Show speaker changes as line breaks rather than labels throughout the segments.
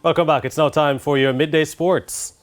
Welcome back. It's now time for your midday sports.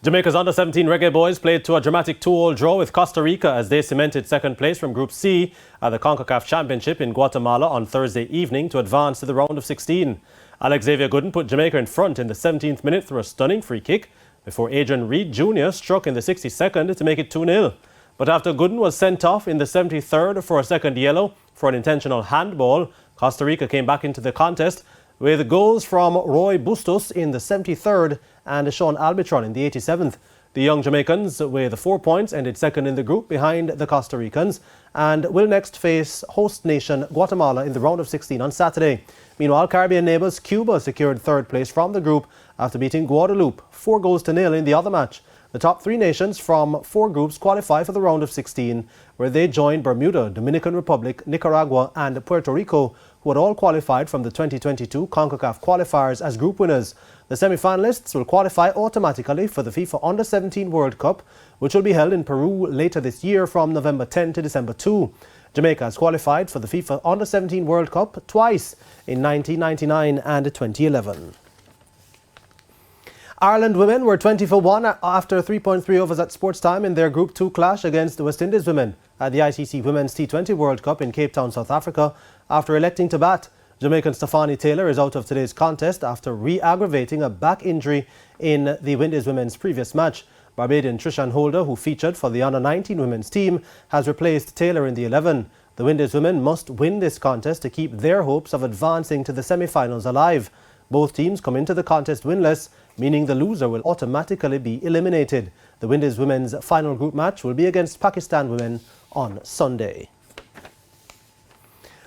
Jamaica's U17 Reggae Boyz played to a dramatic 2-2 draw with Costa Rica as they cemented second place from Group C at the CONCACAF Championship in Guatemala on Thursday evening to advance to the round of 16. Alex Xavier Gooden put Jamaica in front in the 17th minute through a stunning free kick before Adrian Reid Jr. struck in the 62nd to make it 2-0. But after Gooden was sent off in the 73rd for a second yellow for an intentional handball, Costa Rica came back into the contest with goals from Roy Bustos in the 73rd and Sean Albitron in the 87th. The young Jamaicans, with 4 points, ended second in the group behind the Costa Ricans and will next face host nation Guatemala in the round of 16 on Saturday. Meanwhile, Caribbean neighbours Cuba secured third place from the group after beating Guadeloupe 4-0 in the other match. The top three nations from four groups qualify for the round of 16, where they join Bermuda, Dominican Republic, Nicaragua and Puerto Rico, who had all qualified from the 2022 CONCACAF qualifiers as group winners. The semi-finalists will qualify automatically for the FIFA U17 World Cup, which will be held in Peru later this year from November 10 to December 2. Jamaica has qualified for the FIFA U17 World Cup twice, in 1999 and 2011. Ireland women were 20 for 1 after 3.3 overs at sports time in their Group 2 clash against the West Indies women at the ICC Women's T20 World Cup in Cape Town, South Africa, after electing to bat. Jamaican Stefani Taylor is out of today's contest after re-aggravating a back injury in the Windies women's previous match. Barbadian Trishan Holder, who featured for the Under-19 women's team, has replaced Taylor in the 11. The Windies women must win this contest to keep their hopes of advancing to the semi-finals alive. Both teams come into the contest winless, meaning the loser will automatically be eliminated. The Windies women's final group match will be against Pakistan women on Sunday.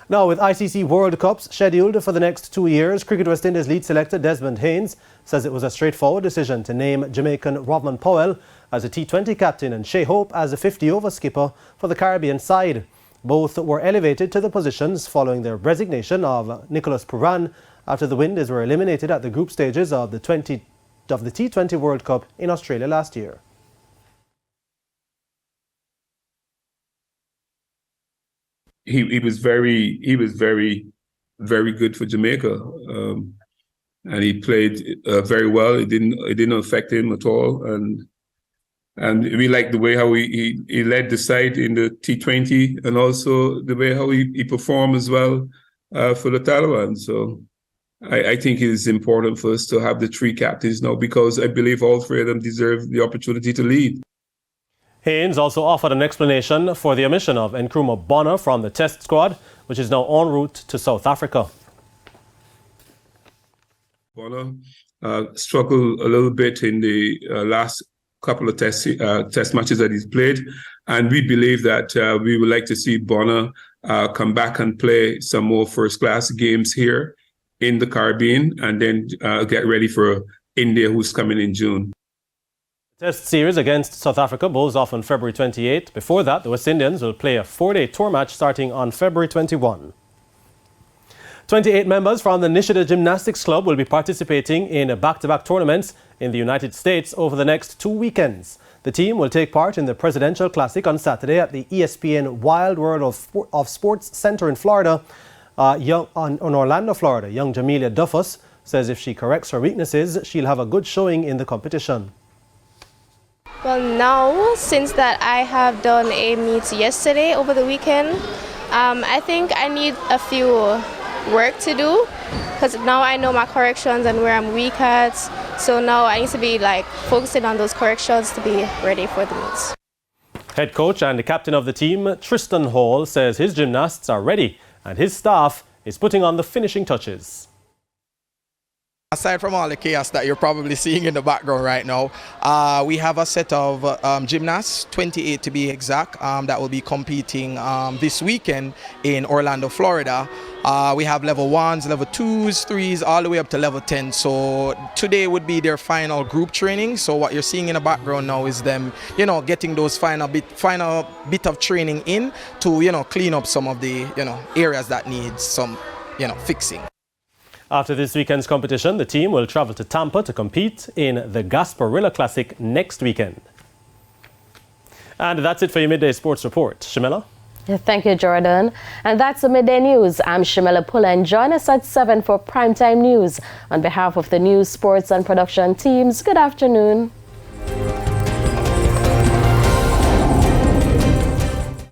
Now, with ICC World Cups scheduled for the next 2 years, Cricket West Indies lead selector Desmond Haynes says it was a straightforward decision to name Jamaican Rodman Powell as a T20 captain and Shea Hope as a 50-over skipper for the Caribbean side. Both were elevated to the positions following their resignation of Nicholas Puran after the Windies were eliminated at the group stages of the T20 World Cup in Australia last year.
He was very good for Jamaica, and he played very well. It didn't affect him at all, and we liked the way how he led the side in the T20, and also the way how he performed as well for the Taliban. So I think it is important for us to have the three captains now, because I believe all three of them deserve the opportunity to lead.
Haynes also offered an explanation for the omission of Nkrumah Bonner from the Test squad, which is now en route to South Africa.
Bonner struggled a little bit in the last couple of test matches that he's played, and we believe that we would like to see Bonner come back and play some more first-class games here in the Caribbean, and then get ready for India, who's coming in June.
Test series against South Africa bowls off on February 28. Before that, the West Indians will play a 4-day tour match starting on February 21. 28 members from the Nishida Gymnastics Club will be participating in back-to-back tournaments in the United States over the next 2 weekends. The team will take part in the Presidential Classic on Saturday at the ESPN Wild World of Sports Center in Florida. On Orlando, Florida, young Jamelia Duffus says if she corrects her weaknesses, she'll have a good showing in the competition.
Well, now, since that I have done a meet yesterday over the weekend, I think I need a few work to do, because now I know my corrections and where I'm weak at. So now I need to be focusing on those corrections to be ready for the meets.
Head coach and the captain of the team, Tristan Hall, says his gymnasts are ready and his staff is putting on the finishing touches.
Aside from all the chaos that you're probably seeing in the background right now, we have a set of gymnasts, 28 to be exact, that will be competing this weekend in Orlando, Florida. We have level 1s, level 2s, 3s, all the way up to level 10. So today would be their final group training. So what you're seeing in the background now is them, getting those final bit of training in to, clean up some of the, areas that need some, fixing.
After this weekend's competition, the team will travel to Tampa to compete in the Gasparilla Classic next weekend. And that's it for your Midday Sports Report. Shamela?
Thank you, Jordan. And that's the Midday News. I'm Shamela Pulla, and join us at 7 for Primetime News. On behalf of the news, sports, and production teams, good afternoon.